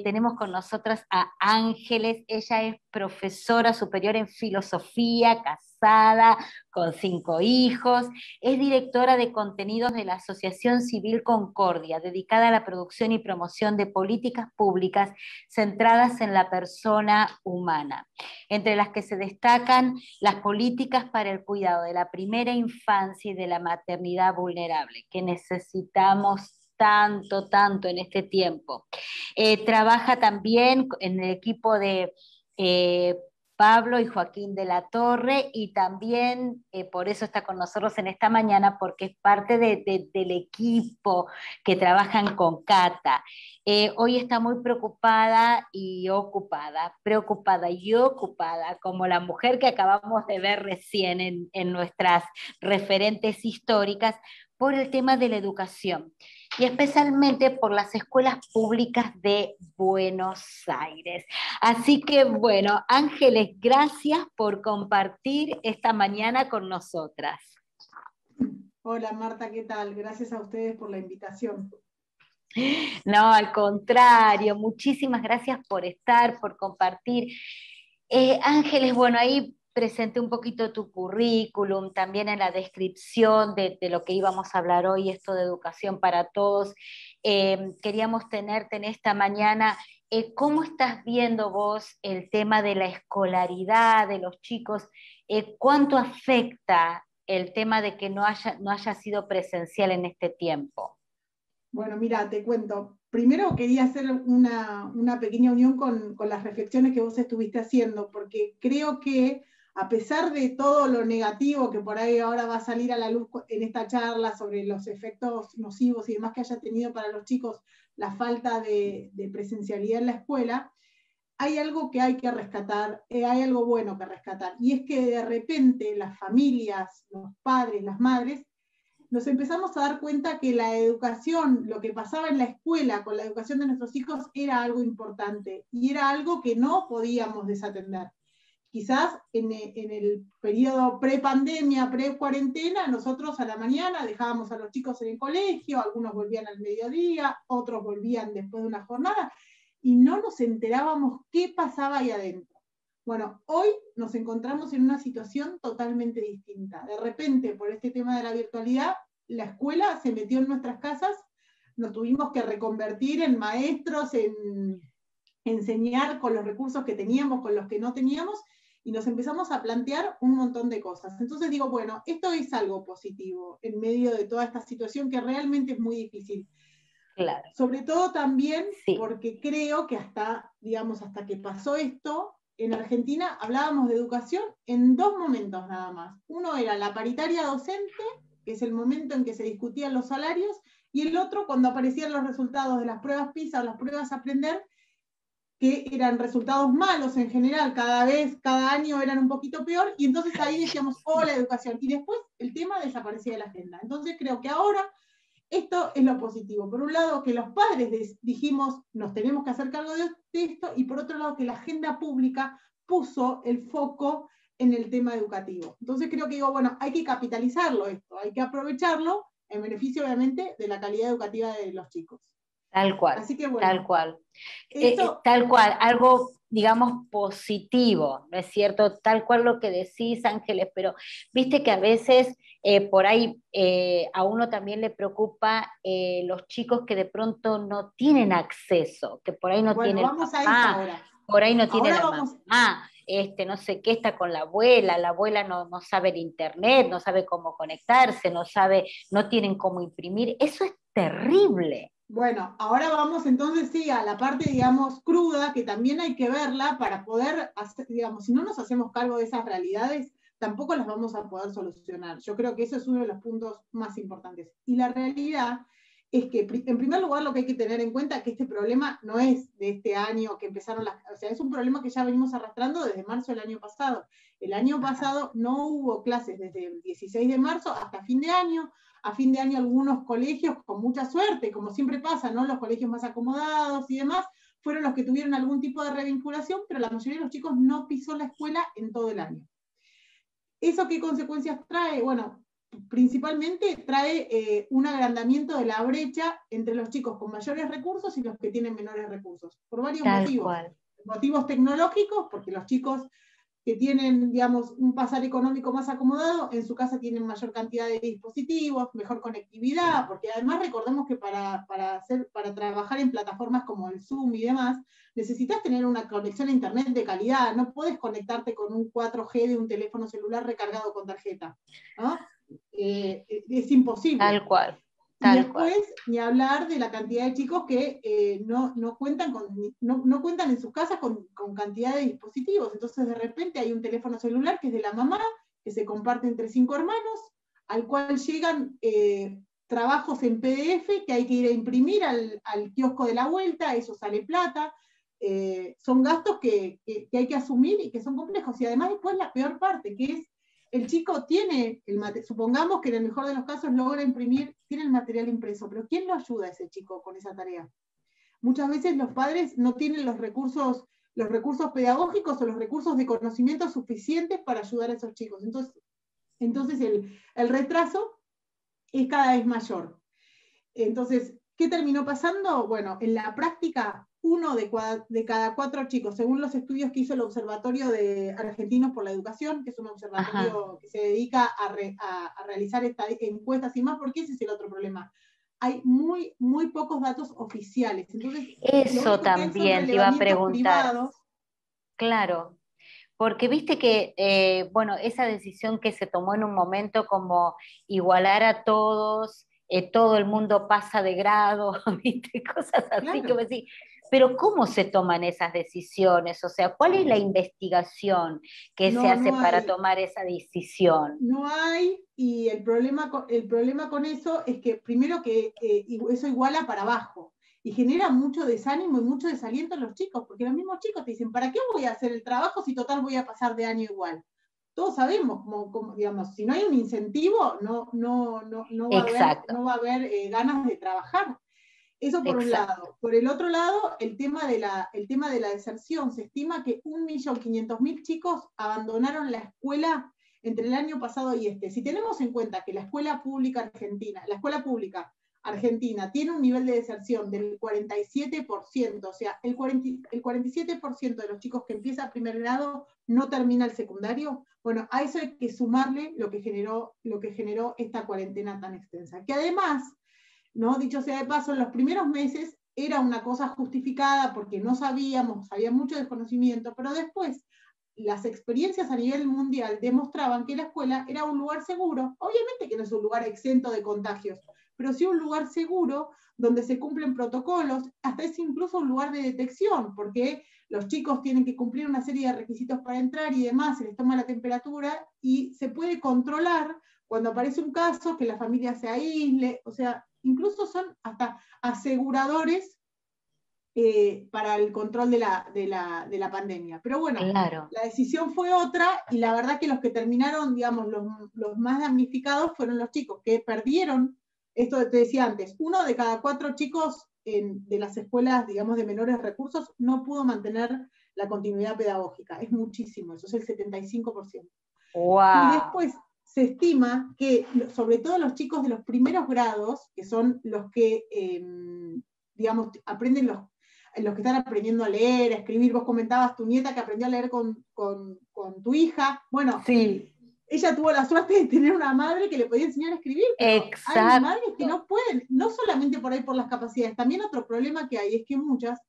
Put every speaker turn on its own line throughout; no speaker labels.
Tenemos con nosotras a Ángeles. Ella es profesora superior en filosofía, casada, con 5 hijos. Es directora de contenidos de la Asociación Civil Concordia, dedicada a la producción y promoción de políticas públicas centradas en la persona humana, entre las que se destacan las políticas para el cuidado de la primera infancia y de la maternidad vulnerable, que necesitamos tanto, tanto en este tiempo. Trabaja también en el equipo de eh, Pablo y Joaquín de la Torre, y también por eso está con nosotros en esta mañana, porque es parte del equipo que trabajan con Cata. Hoy está muy preocupada y ocupada, como la mujer que acabamos de ver recién en nuestras referentes históricas, por el tema de la educación y especialmente por las escuelas públicas de Buenos Aires. Así que bueno, Ángeles, gracias por compartir esta mañana con nosotras.
Hola Marta, ¿qué tal? Gracias a ustedes por la invitación.
No, al contrario, muchísimas gracias por estar, por compartir. Ángeles, bueno, ahí presenté un poquito tu currículum, también en la descripción de lo que íbamos a hablar hoy, esto de educación para todos. Queríamos tenerte en esta mañana. ¿Cómo estás viendo vos el tema de la escolaridad de los chicos? ¿Cuánto afecta el tema de que no haya sido presencial en este tiempo?
Bueno, mira, te cuento. Primero quería hacer una pequeña unión con las reflexiones que vos estuviste haciendo, porque creo que a pesar de todo lo negativo que por ahí ahora va a salir a la luz en esta charla sobre los efectos nocivos y demás que haya tenido para los chicos la falta de presencialidad en la escuela, hay algo que hay que rescatar, hay algo bueno que rescatar, y es que de repente las familias, los padres, las madres, nos empezamos a dar cuenta que la educación, lo que pasaba en la escuela con la educación de nuestros hijos era algo importante y era algo que no podíamos desatender. Quizás en el periodo pre-pandemia, pre-cuarentena, nosotros a la mañana dejábamos a los chicos en el colegio, algunos volvían al mediodía, otros volvían después de una jornada, y no nos enterábamos qué pasaba ahí adentro. Bueno, hoy nos encontramos en una situación totalmente distinta. De repente, por este tema de la virtualidad, la escuela se metió en nuestras casas, nos tuvimos que reconvertir en maestros, en enseñar con los recursos que teníamos, con los que no teníamos, y nos empezamos a plantear un montón de cosas. Entonces digo, bueno, esto es algo positivo en medio de toda esta situación que realmente es muy difícil.
Claro.
Sobre todo también
sí.
porque creo que hasta que pasó esto, en Argentina hablábamos de educación en 2 momentos nada más. Uno era la paritaria docente, que es el momento en que se discutían los salarios, y el otro cuando aparecían los resultados de las pruebas PISA o las pruebas Aprender, que eran resultados malos en general, cada año eran un poquito peor, y entonces ahí decíamos, oh, la educación, y después el tema desaparecía de la agenda. Entonces creo que ahora esto es lo positivo. Por un lado, que los padres dijimos, nos tenemos que hacer cargo de esto, y por otro lado, que la agenda pública puso el foco en el tema educativo. Entonces creo que digo, bueno, hay que capitalizarlo esto, hay que aprovecharlo en beneficio, obviamente, de la calidad educativa de los chicos.
Tal cual.
Así que bueno.
Tal cual. Tal cual, algo, digamos, positivo, ¿no es cierto? Tal cual lo que decís, Ángeles, pero viste que a veces por ahí a uno también le preocupa los chicos que de pronto no tienen acceso, que por ahí no tiene el papá, por ahí no tiene la mamá, no sé qué, está con la abuela no sabe el internet, no sabe cómo conectarse, no tienen cómo imprimir, eso es terrible.
Bueno, ahora vamos entonces sí a la parte, digamos, cruda, que también hay que verla para poder hacer, digamos, si no nos hacemos cargo de esas realidades, tampoco las vamos a poder solucionar. Yo creo que eso es uno de los puntos más importantes. Y la realidad es que, en primer lugar, lo que hay que tener en cuenta es que este problema no es de este año que empezaron o sea, es un problema que ya venimos arrastrando desde marzo del año pasado. El año pasado no hubo clases desde el 16 de marzo hasta fin de año. A fin de año algunos colegios, con mucha suerte, como siempre pasa, ¿no? Los colegios más acomodados y demás, fueron los que tuvieron algún tipo de revinculación, pero la mayoría de los chicos no pisó la escuela en todo el año. ¿Eso qué consecuencias trae? Bueno, principalmente trae un agrandamiento de la brecha entre los chicos con mayores recursos y los que tienen menores recursos, por varios
Tal
motivos.
cual.
Motivos tecnológicos, porque los chicos que tienen, digamos, un pasar económico más acomodado, en su casa tienen mayor cantidad de dispositivos, mejor conectividad, porque además recordemos que para trabajar en plataformas como el Zoom y demás, necesitas tener una conexión a internet de calidad, no puedes conectarte con un 4G de un teléfono celular recargado con tarjeta, ¿no? Es imposible.
Tal cual.
Y después, ni hablar de la cantidad de chicos que no cuentan en sus casas con cantidad de dispositivos. Entonces, de repente hay un teléfono celular que es de la mamá, que se comparte entre 5 hermanos, al cual llegan trabajos en PDF que hay que ir a imprimir al kiosco de la vuelta, eso sale plata. Son gastos que hay que asumir y que son complejos. Y además después la peor parte, que es el chico tiene, supongamos que en el mejor de los casos logra imprimir, tiene el material impreso, pero ¿quién lo ayuda a ese chico con esa tarea? Muchas veces los padres no tienen los recursos pedagógicos o los recursos de conocimiento suficientes para ayudar a esos chicos. Entonces el retraso es cada vez mayor. Entonces, ¿qué terminó pasando? Bueno, en la práctica, 1 de cada 4 chicos, según los estudios que hizo el Observatorio de Argentinos por la Educación, que es un observatorio que se dedica a realizar encuestas y más, porque ese es el otro problema. Hay muy, muy pocos datos oficiales. Entonces,
eso también te iba a preguntar.
Privados.
Claro, porque viste que, bueno, esa decisión que se tomó en un momento como igualar a todos, todo el mundo pasa de grado, viste, cosas así,
Claro.
que me decís, pero ¿cómo se toman esas decisiones? O sea, ¿cuál es la investigación que se hace para tomar esa decisión?
No hay, y el problema con eso es que primero que eso iguala para abajo, y genera mucho desánimo y mucho desaliento en los chicos, porque los mismos chicos te dicen, ¿para qué voy a hacer el trabajo si total voy a pasar de año igual? Todos sabemos, digamos, si no hay un incentivo, no va a haber ganas de trabajar. Eso por un lado. Por el otro lado, el tema de la deserción. Se estima que 1.500.000 chicos abandonaron la escuela entre el año pasado y este. Si tenemos en cuenta que la escuela pública argentina tiene un nivel de deserción del 47%, o sea, el 47% de los chicos que empieza primer grado no termina el secundario, bueno, a eso hay que sumarle lo que generó esta cuarentena tan extensa. Que además, ¿no? Dicho sea de paso, en los primeros meses era una cosa justificada porque no sabíamos, había mucho desconocimiento, pero después las experiencias a nivel mundial demostraban que la escuela era un lugar seguro, obviamente que no es un lugar exento de contagios, pero sí un lugar seguro donde se cumplen protocolos, hasta es incluso un lugar de detección, porque los chicos tienen que cumplir una serie de requisitos para entrar y demás, se les toma la temperatura y se puede controlar cuando aparece un caso, que la familia se aísle, o sea, incluso son hasta aseguradores para el control de la pandemia. Pero bueno,
claro.
La decisión fue otra, y la verdad que los que terminaron, digamos, los más damnificados fueron los chicos que perdieron, esto te decía antes, 1 de cada 4 chicos de las escuelas, digamos, de menores recursos, no pudo mantener la continuidad pedagógica. Es muchísimo, eso es el 75%.
Wow.
Y después se estima que, sobre todo los chicos de los primeros grados, que son los que, digamos, aprenden los que están aprendiendo a leer, a escribir. Vos comentabas tu nieta que aprendió a leer con tu hija. Bueno,
sí.
Ella tuvo la suerte de tener una madre que le podía enseñar a escribir, pero hay madres que no pueden, no solamente por ahí por las capacidades, también otro problema que hay es que muchas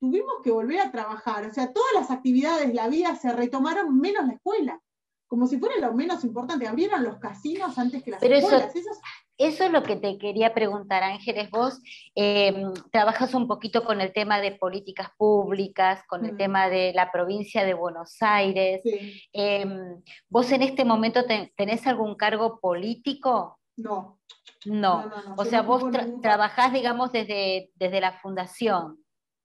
tuvimos que volver a trabajar, o sea, todas las actividades, la vida se retomaron menos la escuela, como si fuera lo menos importante, abrieron los casinos antes que las escuelas.
Eso es lo que te quería preguntar, Ángeles. Vos trabajas un poquito con el tema de políticas públicas, con el tema de la provincia de Buenos Aires.
Sí.
¿Vos en este momento tenés algún cargo político?
No.
No. O sea, vos trabajás, digamos, desde la fundación.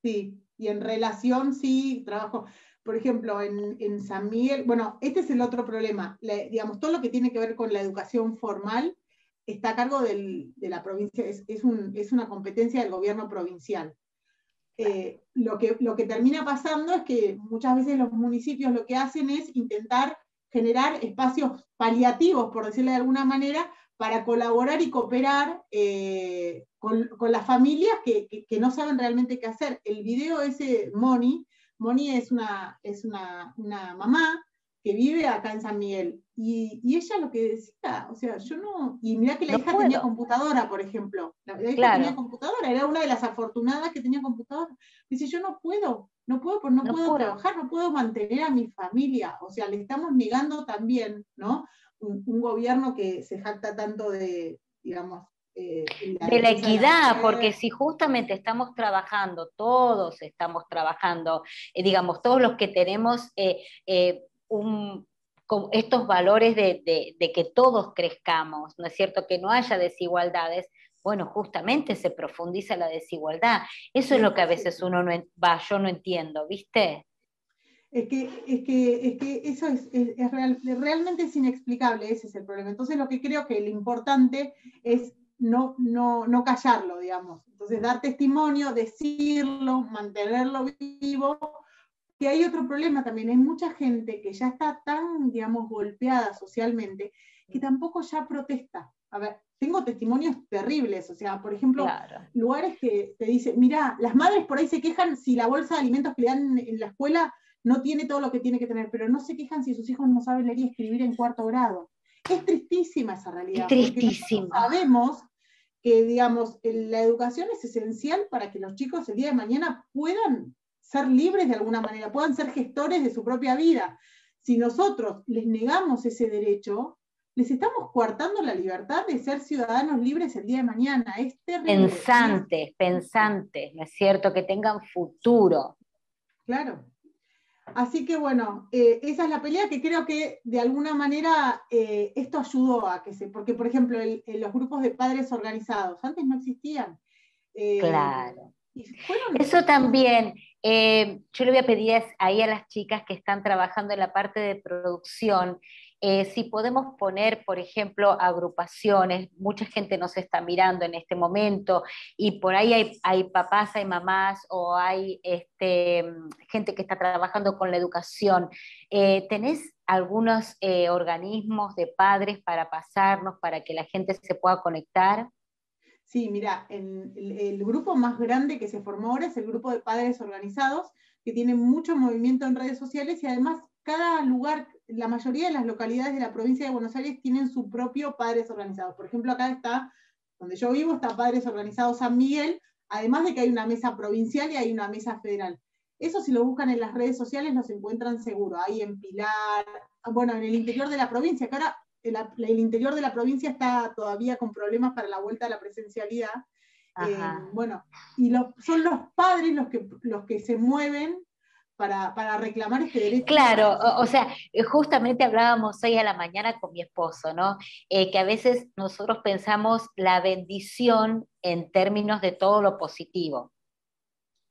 Sí, y en relación sí trabajo. Por ejemplo, en San Miguel, bueno, este es el otro problema. Digamos, todo lo que tiene que ver con la educación formal está a cargo de la provincia, es una competencia del gobierno provincial. Lo que termina pasando es que muchas veces los municipios lo que hacen es intentar generar espacios paliativos, por decirlo de alguna manera, para colaborar y cooperar con las familias que no saben realmente qué hacer. El video ese, Moni es una mamá que vive acá en San Miguel, y ella lo que decía, o sea, yo no, y mirá que la hija tenía computadora, por ejemplo, la hija tenía computadora, era una de las afortunadas que tenía computadora, dice, yo no puedo trabajar, no puedo mantener a mi familia, o sea, le estamos negando también, ¿no? Un gobierno que se jacta tanto de, digamos,
de la equidad, porque si justamente estamos trabajando, todos estamos trabajando, digamos, todos los que tenemos con estos valores de que todos crezcamos, ¿no es cierto? Que no haya desigualdades, bueno, justamente se profundiza la desigualdad. Eso es lo que a veces uno no, yo no entiendo, ¿viste?
Es que eso realmente es inexplicable, ese es el problema. Entonces lo que creo que lo importante es no callarlo, digamos. Entonces dar testimonio, decirlo, mantenerlo vivo. Que hay otro problema también, hay mucha gente que ya está tan, digamos, golpeada socialmente, que tampoco ya protesta. A ver, tengo testimonios terribles, o sea, por ejemplo, lugares que te dicen, mira, las madres por ahí se quejan si la bolsa de alimentos que le dan en la escuela no tiene todo lo que tiene que tener, pero no se quejan si sus hijos no saben leer y escribir en 4º grado. Es tristísima esa realidad.
Es tristísima.
Porque sabemos que, digamos, la educación es esencial para que los chicos el día de mañana puedan ser libres de alguna manera, puedan ser gestores de su propia vida. Si nosotros les negamos ese derecho, les estamos coartando la libertad de ser ciudadanos libres el día de mañana. Es terrible.
Pensantes, ¿no es cierto? Que tengan futuro.
Claro. Así que bueno, esa es la pelea que creo que de alguna manera esto ayudó a que porque por ejemplo los grupos de padres organizados antes no existían.
Claro. Eso también, yo le voy a pedir ahí a las chicas que están trabajando en la parte de producción, si podemos poner, por ejemplo, agrupaciones, mucha gente nos está mirando en este momento y por ahí hay papás, hay mamás o hay gente que está trabajando con la educación. ¿Tenés algunos organismos de padres para pasarnos, para que la gente se pueda conectar?
Sí, mira, el grupo más grande que se formó ahora es el grupo de padres organizados, que tiene mucho movimiento en redes sociales y además cada lugar, la mayoría de las localidades de la provincia de Buenos Aires tienen su propio padres organizados. Por ejemplo, acá está, donde yo vivo, está Padres Organizados San Miguel, además de que hay una mesa provincial y hay una mesa federal. Eso si lo buscan en las redes sociales los encuentran seguro. Hay en Pilar, bueno, en el interior de la provincia, que ahora el interior de la provincia está todavía con problemas para la vuelta a la presencialidad. Bueno, y son los padres los que se mueven para reclamar este derecho.
Claro, o sea, justamente hablábamos hoy a la mañana con mi esposo, ¿no? Que a veces nosotros pensamos la bendición en términos de todo lo positivo,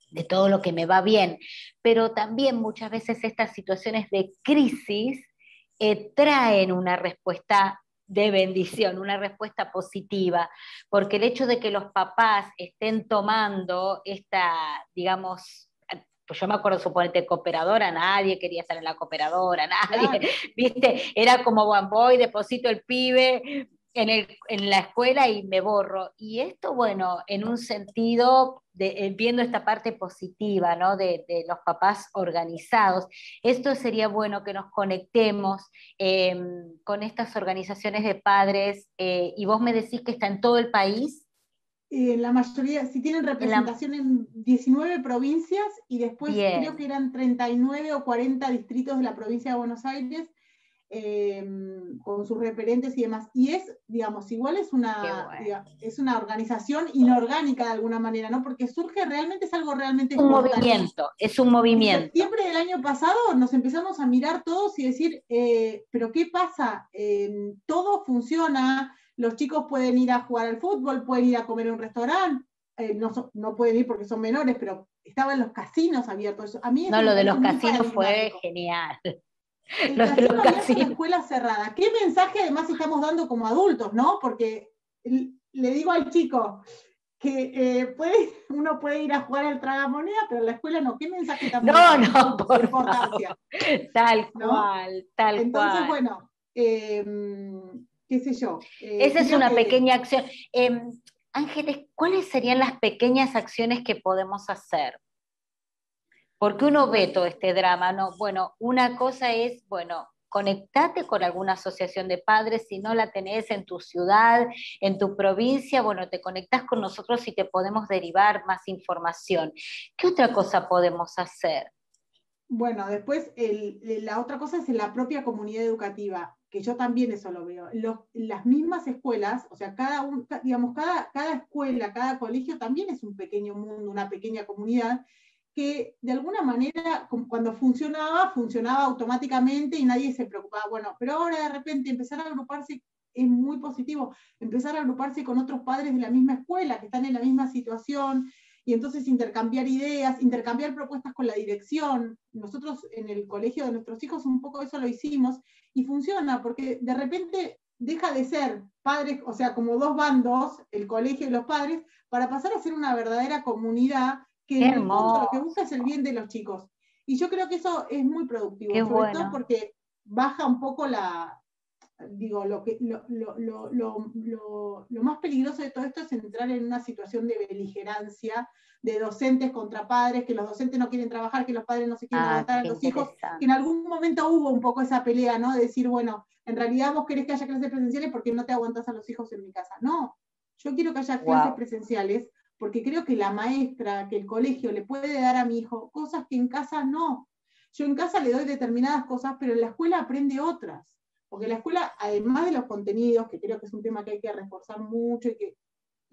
de todo lo que me va bien, pero también muchas veces estas situaciones de crisis traen una respuesta de bendición, una respuesta positiva, porque el hecho de que los papás estén tomando esta, digamos, pues yo me acuerdo, suponete, cooperadora, nadie quería estar en la cooperadora, nadie, claro. ¿Viste? Era como voy, deposito el pibe en la escuela y me borro. Y esto, bueno, en un sentido, viendo esta parte positiva, ¿no? De los papás organizados, esto sería bueno que nos conectemos con estas organizaciones de padres, y vos me decís que está en todo el país.
La mayoría, sí tienen representación en 19 provincias y después bien. Creo que eran 39 o 40 distritos de la provincia de Buenos Aires, con sus referentes y demás. Y es, digamos, igual es una organización inorgánica de alguna manera, ¿no? Porque surge realmente, es algo realmente espontáneo.
Es un movimiento.
En septiembre del año pasado nos empezamos a mirar todos y decir, ¿pero qué pasa? Todo funciona, los chicos pueden ir a jugar al fútbol, pueden ir a comer en un restaurante, no pueden ir porque son menores, pero estaban los casinos abiertos. A mí
lo de los casinos fue genial.
El casino abierto, la escuela cerrada. ¿Qué mensaje además estamos dando como adultos, no? Porque le digo al chico que uno puede ir a jugar al tragamoneda, pero en la escuela no. ¿Qué mensaje estamos dando?
No, por importancia. Tal cual, tal
Entonces,
cual.
Bueno, qué sé yo.
Esa es
Creo
una
que,
pequeña acción. Ángeles, ¿cuáles serían las pequeñas acciones que podemos hacer? Porque uno ve
bueno,
todo este drama, ¿no? Bueno, una cosa es, bueno, conectate con alguna asociación de padres, si no la tenés en tu ciudad, en tu provincia, bueno, te conectás con nosotros y te podemos derivar más información. ¿Qué otra cosa podemos hacer?
bueno, después la otra cosa es en la propia comunidad educativa, que yo también eso lo veo. Las mismas escuelas, o sea, digamos, cada escuela, cada colegio también es un pequeño mundo, una pequeña comunidad, que de alguna manera, cuando funcionaba automáticamente y nadie se preocupaba. Bueno, pero ahora de repente empezar a agruparse es muy positivo, empezar a agruparse con otros padres de la misma escuela, que están en la misma situación, y entonces intercambiar ideas, intercambiar propuestas con la dirección. Nosotros en el colegio de nuestros hijos un poco eso lo hicimos y funciona, porque de repente deja de ser padres, o sea, como dos bandos, el colegio y los padres, para pasar a ser una verdadera comunidad que
Qué
en el fondo lo que
hermoso,
busca es el bien de los chicos. Y yo creo que eso es muy
qué
productivo, sobre todo
bueno.
porque baja un poco digo, lo más peligroso de todo esto es entrar en una situación de beligerancia, de docentes contra padres, que los docentes no quieren trabajar, que los padres no se quieren
Ah,
adaptar a
qué
los hijos, que en
interesante.
algún momento hubo un poco esa pelea, ¿no? De decir, bueno, en realidad vos querés que haya clases presenciales porque no te aguantás a los hijos en mi casa. No, yo quiero que haya clases
Wow.
presenciales porque creo que la maestra, que el colegio le puede dar a mi hijo cosas que en casa no. Yo en casa le doy determinadas cosas, pero en la escuela aprende otras. Porque la escuela, además de los contenidos, que creo que es un tema que hay que reforzar mucho y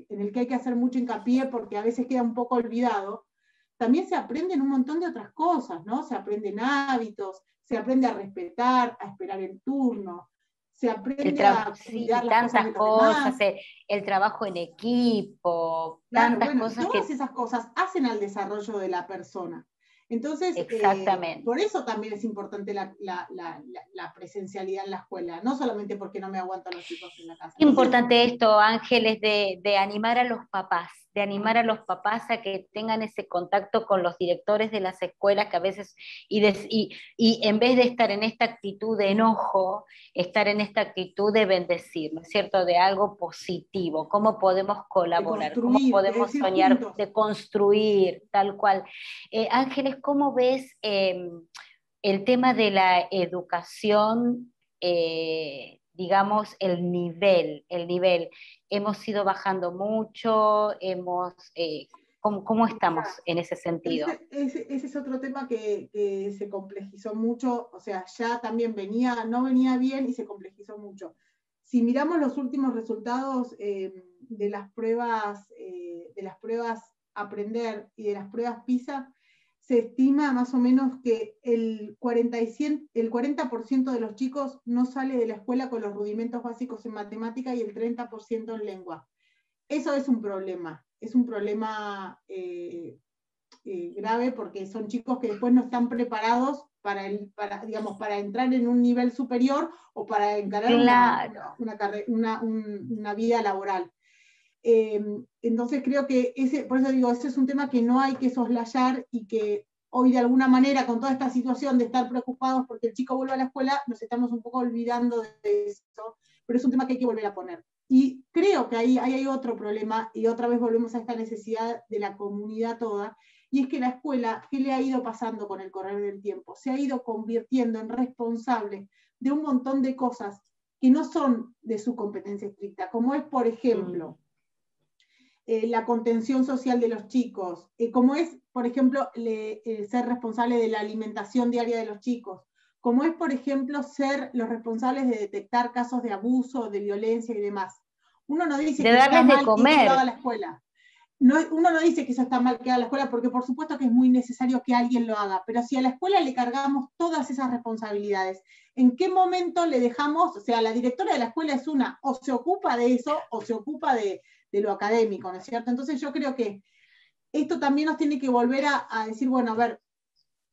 en el que hay que hacer mucho hincapié porque a veces queda un poco olvidado, también se aprenden un montón de otras cosas, ¿no? Se aprenden hábitos, se aprende a respetar, a esperar el turno, se aprende a cuidar
Sí,
las cosas
tantas
de los
cosas,
demás.
el trabajo en equipo,
Claro,
tantas
bueno, y
cosas
todas
que
esas cosas hacen al desarrollo de la persona. Entonces, por
exactamente.
eso también es importante la presencialidad en la escuela, no solamente porque no me aguantan los chicos en la casa.
Qué
Entonces,
importante esto, Ángeles, de animar a los papás, de animar a los papás a que tengan ese contacto con los directores de las escuelas que a veces, y en vez de estar en esta actitud de enojo, estar en esta actitud de bendecir, ¿no es cierto?, de algo positivo, cómo podemos
de
colaborar, cómo
construir, de
podemos
decir
soñar,
juntos.
de construir, tal cual. Ángeles, ¿cómo ves el tema de la educación? Digamos, el nivel. Hemos ido bajando mucho, ¿cómo estamos en ese sentido?
Ese es otro tema que se complejizó mucho, o sea, ya también no venía bien y se complejizó mucho. Si miramos los últimos resultados de las pruebas Aprender y de las pruebas PISA, se estima más o menos que el 40% de los chicos no sale de la escuela con los rudimentos básicos en matemática y el 30% en lengua. Eso es un problema grave porque son chicos que después no están preparados digamos, para entrar en un nivel superior o para encarar
Claro,
una vida laboral. Entonces creo que por eso digo, ese es un tema que no hay que soslayar y que hoy de alguna manera con toda esta situación de estar preocupados porque el chico vuelve a la escuela, nos estamos un poco olvidando de eso, pero es un tema que hay que volver a poner. Y creo que ahí hay otro problema y otra vez volvemos a esta necesidad de la comunidad toda, y es que la escuela, ¿qué le ha ido pasando con el correr del tiempo? Se ha ido convirtiendo en responsable de un montón de cosas que no son de su competencia estricta, como es, por
mm,
ejemplo, la contención social de los chicos, como es, por ejemplo, ser responsable de la alimentación diaria de los chicos, como es, por ejemplo, ser los responsables de detectar casos de abuso, de violencia y demás. Uno no dice
de
que está
darles de
mal que eso lo haga
comer.
la escuela. No, uno no dice que eso está mal que haga la escuela, porque por supuesto que es muy necesario que alguien lo haga, pero si a la escuela le cargamos todas esas responsabilidades, ¿en qué momento le dejamos? O sea, la directora de la escuela es una, o se ocupa de eso, o se ocupa de lo académico, ¿no es cierto? Entonces yo creo que esto también nos tiene que volver a decir, bueno, a ver,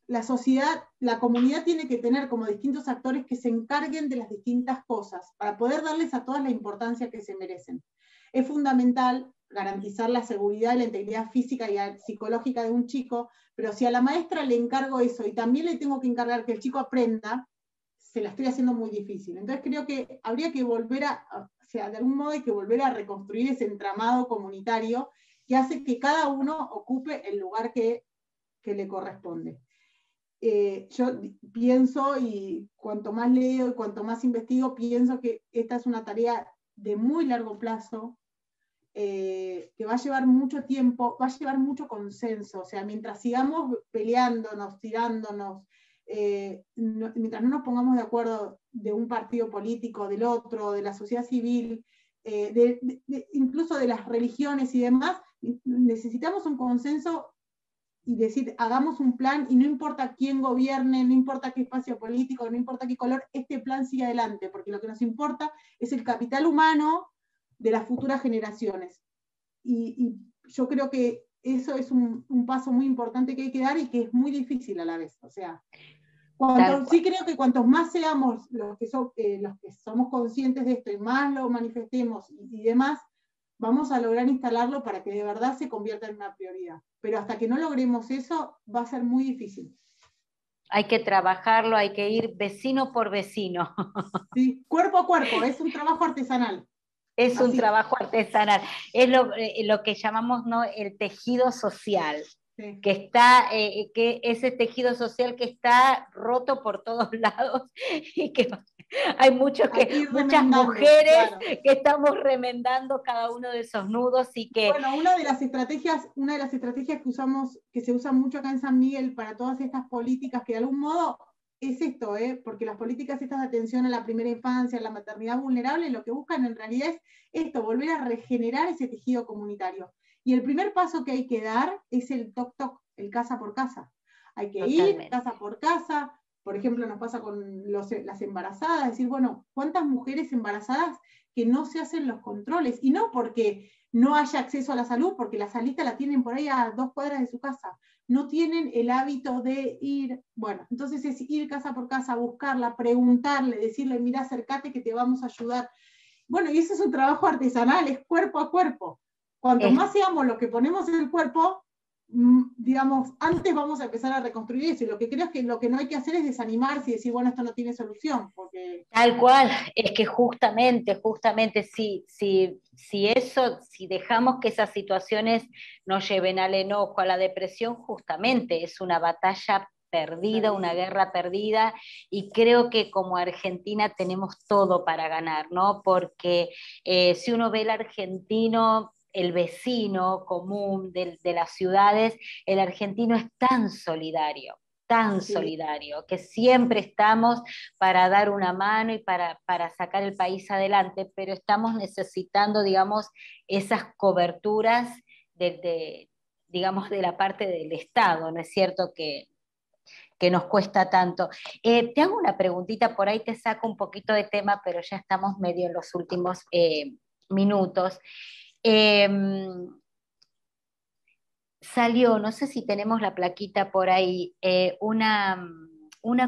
la sociedad, la comunidad tiene que tener como distintos actores que se encarguen de las distintas cosas para poder darles a todas la importancia que se merecen. Es fundamental garantizar la seguridad y la integridad física y psicológica de un chico, pero si a la maestra le encargo eso y también le tengo que encargar que el chico aprenda, se la estoy haciendo muy difícil. Entonces creo que habría que o sea, de algún modo hay que volver a reconstruir ese entramado comunitario que hace que cada uno ocupe el lugar que le corresponde. Yo pienso, y cuanto más leo y cuanto más investigo, pienso que esta es una tarea de muy largo plazo, que va a llevar mucho tiempo, va a llevar mucho consenso. O sea, mientras sigamos peleándonos, tirándonos, mientras no nos pongamos de acuerdo de un partido político, del otro, de la sociedad civil, incluso de las religiones y demás, necesitamos un consenso y decir, hagamos un plan y no importa quién gobierne, no importa qué espacio político, no importa qué color, este plan sigue adelante, porque lo que nos importa es el capital humano de las futuras generaciones. Y yo creo que eso es un paso muy importante que hay que dar y que es muy difícil a la vez. O sea, sí creo que cuantos más seamos los que somos conscientes de esto y más lo manifestemos y demás, vamos a lograr instalarlo para que de verdad se convierta en una prioridad. Pero hasta que no logremos eso, va a ser muy difícil.
Hay que trabajarlo, hay que ir vecino por vecino.
Sí, cuerpo a cuerpo, es un trabajo artesanal.
Es un trabajo artesanal. Es lo que llamamos, ¿no?, el tejido social. Sí. Que está, que ese tejido social que está roto por todos lados y que hay muchas mujeres, claro, que estamos remendando cada uno de esos nudos y que...
Bueno, una de las estrategias que usamos, que se usa mucho acá en San Miguel para todas estas políticas, que de algún modo es esto, porque las políticas estas de atención a la primera infancia, a la maternidad vulnerable, lo que buscan en realidad es esto, volver a regenerar ese tejido comunitario. Y el primer paso que hay que dar es el toc-toc, el casa por casa. Hay que ir casa por casa. Por ejemplo, nos pasa con las embarazadas, decir, bueno, ¿cuántas mujeres embarazadas que no se hacen los controles? Y no porque no haya acceso a la salud, porque la salita la tienen por ahí a 2 cuadras de su casa. No tienen el hábito de ir, bueno, entonces es ir casa por casa, buscarla, preguntarle, decirle, mira, acércate que te vamos a ayudar. Bueno, y ese es un trabajo artesanal, es cuerpo a cuerpo. Cuanto más seamos los que ponemos en el cuerpo, digamos, antes vamos a empezar a reconstruir eso. Y lo que creo es que lo que no hay que hacer es desanimarse y decir, bueno, esto no tiene solución. Porque...
Tal cual, es que justamente, si dejamos que esas situaciones nos lleven al enojo, a la depresión, justamente es una batalla perdida, una guerra perdida, y creo que como Argentina tenemos todo para ganar, ¿no? Porque si uno ve el argentino, el vecino común de las ciudades, el argentino es tan solidario, que siempre estamos para dar una mano y para sacar el país adelante, pero estamos necesitando, digamos, esas coberturas digamos, de la parte del Estado, ¿no es cierto?, que nos cuesta tanto. Te hago una preguntita, por ahí te saco un poquito de tema, pero ya estamos medio en los últimos minutos. Salió, no sé si tenemos la plaquita por ahí, una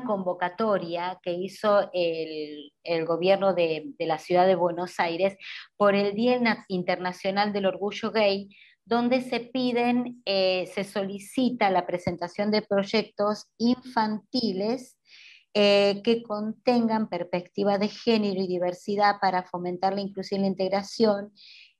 convocatoria que hizo el gobierno de la ciudad de Buenos Aires por el Día Internacional del Orgullo Gay, donde se solicita la presentación de proyectos infantiles que contengan perspectiva de género y diversidad para fomentar la inclusión y la integración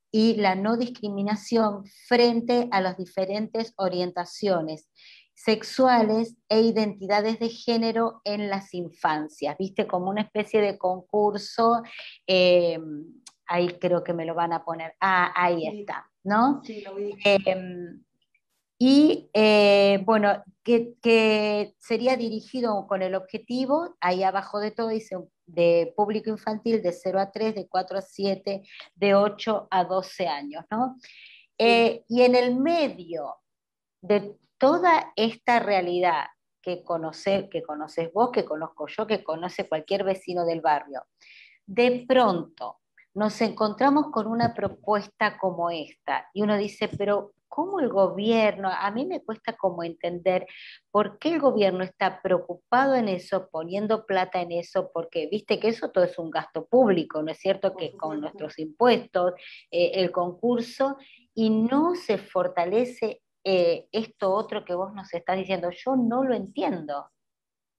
y la no discriminación frente a las diferentes orientaciones sexuales e identidades de género en las infancias, ¿viste? Como una especie de concurso, eh, ahí creo que me lo van a poner, ahí sí, está, ¿no?
Sí, lo vi.
Y bueno, que sería dirigido con el objetivo, ahí abajo de todo dice, de público infantil de 0 a 3, de 4 a 7, de 8 a 12 años, ¿no? Y en el medio de toda esta realidad que conoces vos, que conozco yo, que conoce cualquier vecino del barrio, de pronto nos encontramos con una propuesta como esta y uno dice, pero ¿cómo el gobierno? A mí me cuesta como entender por qué el gobierno está preocupado en eso, poniendo plata en eso, porque viste que eso todo es un gasto público, ¿no es cierto? Que con nuestros impuestos, el concurso, y no se fortalece esto otro que vos nos estás diciendo. Yo no lo entiendo.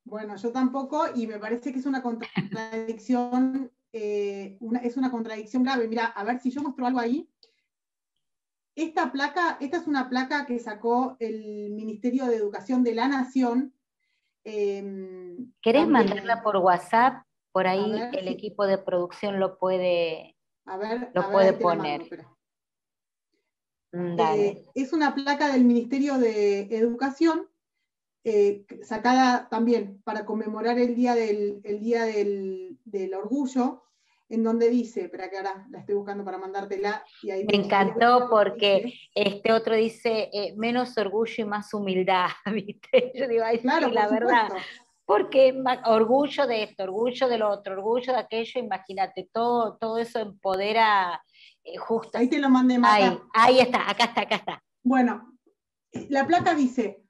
Bueno, yo tampoco, y me parece que es una contradicción, es una contradicción grave. Mira, a ver si yo muestro algo ahí. Esta es una placa que sacó el Ministerio de Educación de la Nación.
¿Querés mandarla
También,
por WhatsApp? Por
a
ahí
ver
el
si,
equipo de producción
a
lo
ver,
puede
ahí te la mando,
poner.
espera.
Dale.
Es una placa del Ministerio de Educación, sacada también para conmemorar el día del Orgullo, en donde dice, espera que ahora la estoy buscando para mandártela, y
Me
ahí les voy a
encantó
leer lo que
porque
dice.
este otro dice menos orgullo y más humildad, ¿viste? Yo digo, ay, sí,
Claro, por
la verdad.
supuesto.
Porque orgullo de esto, orgullo de lo otro, orgullo de aquello, imagínate, todo eso empodera justo.
Ahí te lo mandé,
Ahí,
Marta.
ahí está, acá está, acá está.
Bueno, la placa dice,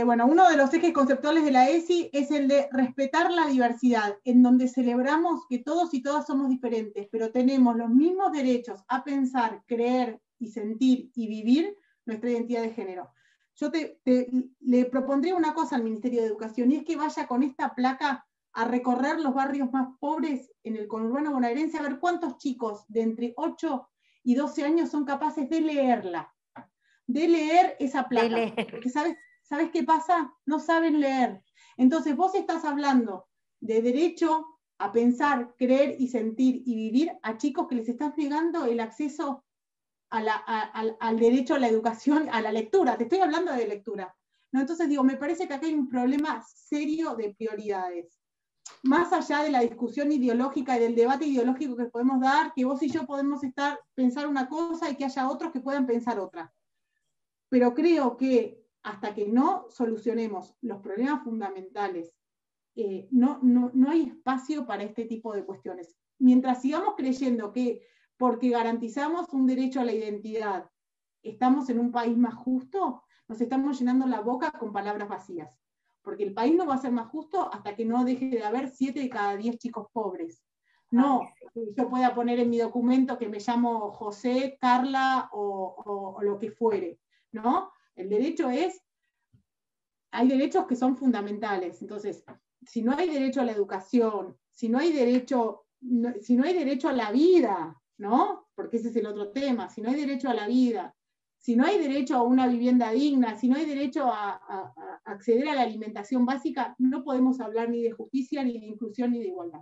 bueno, uno de los ejes conceptuales de la ESI es el de respetar la diversidad, en donde celebramos que todos y todas somos diferentes, pero tenemos los mismos derechos a pensar, creer y sentir y vivir nuestra identidad de género. Yo le propondría una cosa al Ministerio de Educación, y es que vaya con esta placa a recorrer los barrios más pobres en el conurbano bonaerense, a ver cuántos chicos de entre 8 y 12 años son capaces de leer esa
De
placa,
leer.
porque ¿sabes qué pasa? No saben leer. Entonces vos estás hablando de derecho a pensar, creer y sentir y vivir a chicos que les estás negando el acceso al derecho a la educación, a la lectura. Te estoy hablando de lectura. ¿No? Entonces digo, me parece que acá hay un problema serio de prioridades. Más allá de la discusión ideológica y del debate ideológico que podemos dar, que vos y yo podemos pensar una cosa y que haya otros que puedan pensar otra. Pero creo que hasta que no solucionemos los problemas fundamentales, no hay espacio para este tipo de cuestiones. Mientras sigamos creyendo que porque garantizamos un derecho a la identidad, estamos en un país más justo, nos estamos llenando la boca con palabras vacías. Porque el país no va a ser más justo hasta que no deje de haber 7 de cada 10 chicos pobres.
Ay,
No, yo pueda poner en mi documento que me llamo José, Carla o lo que fuere, ¿no? El derecho hay derechos que son fundamentales. Entonces, si no hay derecho a la educación, si no hay derecho a la vida, ¿no? Porque ese es el otro tema, si no hay derecho a la vida, si no hay derecho a una vivienda digna, si no hay derecho a acceder a la alimentación básica, no podemos hablar ni de justicia, ni de inclusión, ni de igualdad.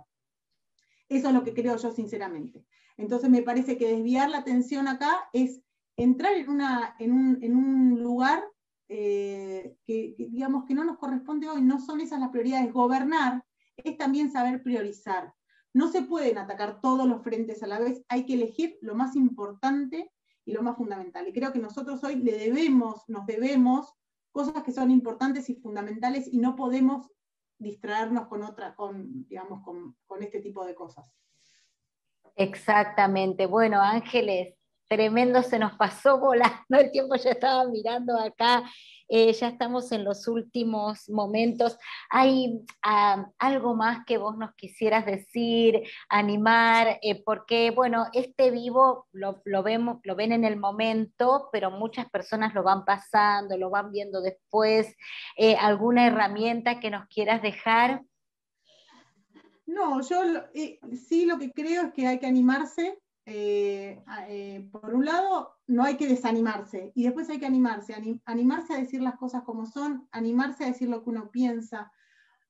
Eso es lo que creo yo sinceramente. Entonces me parece que desviar la atención acá es entrar en un lugar digamos que no nos corresponde hoy, no son esas las prioridades. Gobernar es también saber priorizar. No se pueden atacar todos los frentes a la vez, hay que elegir lo más importante y lo más fundamental. Y creo que nosotros hoy nos debemos cosas que son importantes y fundamentales, y no podemos distraernos digamos, con este tipo de cosas.
exactamente. Bueno, Ángeles, tremendo, se nos pasó volando el tiempo, ya estaba mirando acá, ya estamos en los últimos momentos. ¿Hay algo más que vos nos quisieras decir, animar? Porque, bueno, este vivo lo ven en el momento, pero muchas personas lo van pasando, lo van viendo después. ¿Alguna herramienta que nos quieras dejar?
No, yo sí lo que creo es que hay que animarse. Por un lado, no hay que desanimarse, y después hay que animarse a decir las cosas como son, animarse a decir lo que uno piensa,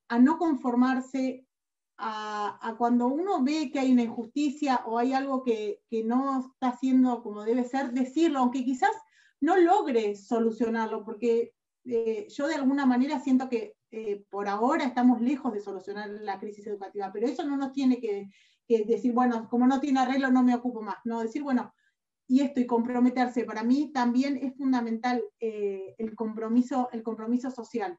a no conformarse, a cuando uno ve que hay una injusticia o hay algo que no está haciendo como debe ser, decirlo, aunque quizás no logre solucionarlo, porque yo de alguna manera siento que por ahora estamos lejos de solucionar la crisis educativa, pero eso no nos tiene que decir, bueno, como no tiene arreglo no me ocupo más, no, decir, bueno, y esto, y comprometerse. Para mí también es fundamental el compromiso social.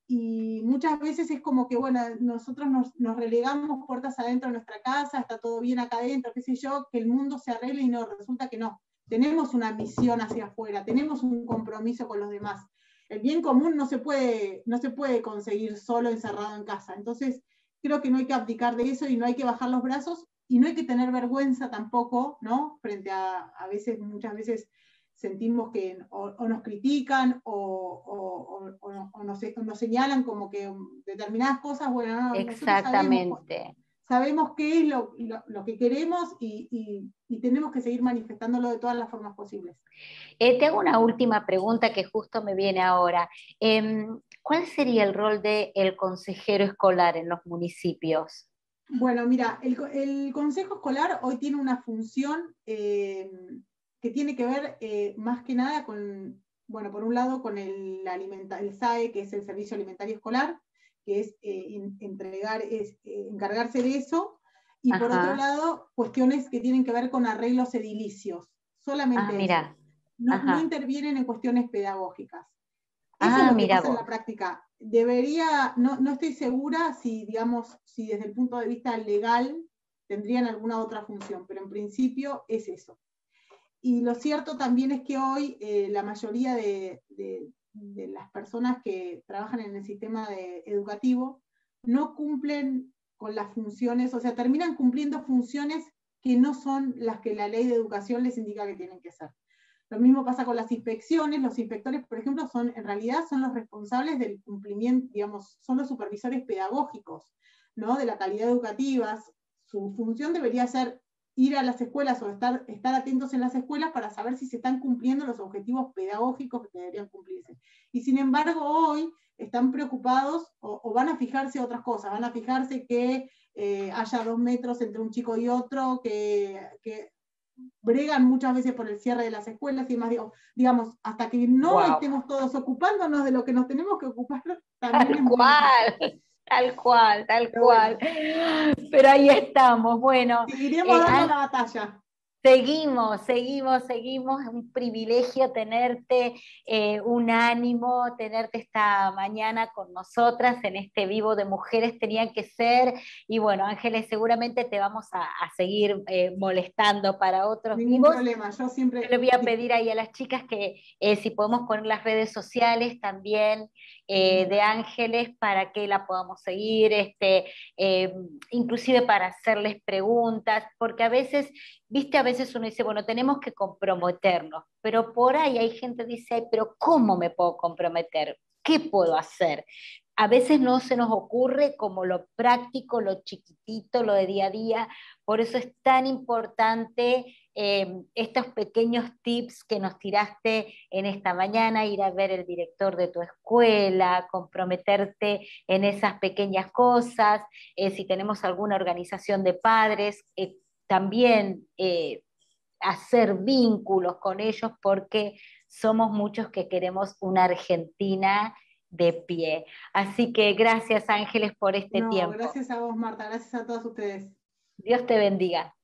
Y muchas veces es como que, bueno, nosotros nos relegamos puertas adentro de nuestra casa, está todo bien acá adentro, qué sé yo, que el mundo se arregle, y no, resulta que no. Tenemos una misión hacia afuera, tenemos un compromiso con los demás. El bien común no se puede conseguir solo encerrado en casa. Entonces, creo que no hay que abdicar de eso y no hay que bajar los brazos, y no hay que tener vergüenza tampoco, ¿no? Frente a veces, muchas veces sentimos que o nos critican o nos señalan como que determinadas cosas, bueno, no, nosotros
Exactamente.
sabemos qué es lo que queremos y tenemos que seguir manifestándolo de todas las formas posibles.
Te hago una última pregunta que justo me viene ahora. ¿Cuál sería el rol del consejero escolar en los municipios?
Bueno, mira, el Consejo Escolar hoy tiene una función que tiene que ver más que nada con, bueno, por un lado con el SAE, que es el Servicio Alimentario Escolar, que es encargarse de eso, y por otro lado, cuestiones que tienen que ver con arreglos edilicios, solamente eso.
Mira.
No intervienen en cuestiones pedagógicas. Eso es lo que
Mira
pasa en
vos.
la práctica. Debería, no estoy segura si, digamos, si desde el punto de vista legal tendrían alguna otra función, pero en principio es eso. Y lo cierto también es que hoy la mayoría de las personas que trabajan en el sistema educativo no cumplen con las funciones, o sea, terminan cumpliendo funciones que no son las que la ley de educación les indica que tienen que ser. Lo mismo pasa con las inspecciones. Los inspectores, por ejemplo, en realidad son los responsables del cumplimiento, digamos, son los supervisores pedagógicos, ¿no? De la calidad educativa. Su función debería ser ir a las escuelas o estar atentos en las escuelas para saber si se están cumpliendo los objetivos pedagógicos que deberían cumplirse. Y sin embargo, hoy están preocupados o van a fijarse otras cosas, van a fijarse que haya 2 metros entre un chico y otro, que bregan muchas veces por el cierre de las escuelas y demás, digamos, hasta que no estemos todos ocupándonos de lo que nos tenemos que ocupar, también es muy difícil.
Tal cual, tal
Pero
cual.
Bueno,
pero ahí estamos. Bueno,
seguiremos dando la batalla.
Seguimos. Es un privilegio tenerte, un ánimo, tenerte esta mañana con nosotras en este vivo de Mujeres Tenían que Ser. Y bueno, Ángeles, seguramente te vamos a seguir molestando para otros
Ningún
vivos.
problema, yo siempre...
Yo le voy a pedir ahí a las chicas que si podemos poner las redes sociales también de Ángeles para que la podamos seguir, eh, inclusive para hacerles preguntas, porque a veces, viste, a veces uno dice, bueno, tenemos que comprometernos, pero por ahí hay gente que dice, ay, pero ¿cómo me puedo comprometer? ¿Qué puedo hacer? A veces no se nos ocurre como lo práctico, lo chiquitito, lo de día a día, por eso es tan importante estos pequeños tips que nos tiraste en esta mañana, ir a ver el director de tu escuela, comprometerte en esas pequeñas cosas, si tenemos alguna organización de padres, también hacer vínculos con ellos porque somos muchos que queremos una Argentina de pie. Así que gracias Ángeles por este
No,
tiempo.
gracias a vos, Marta, gracias a todos ustedes.
Dios te bendiga.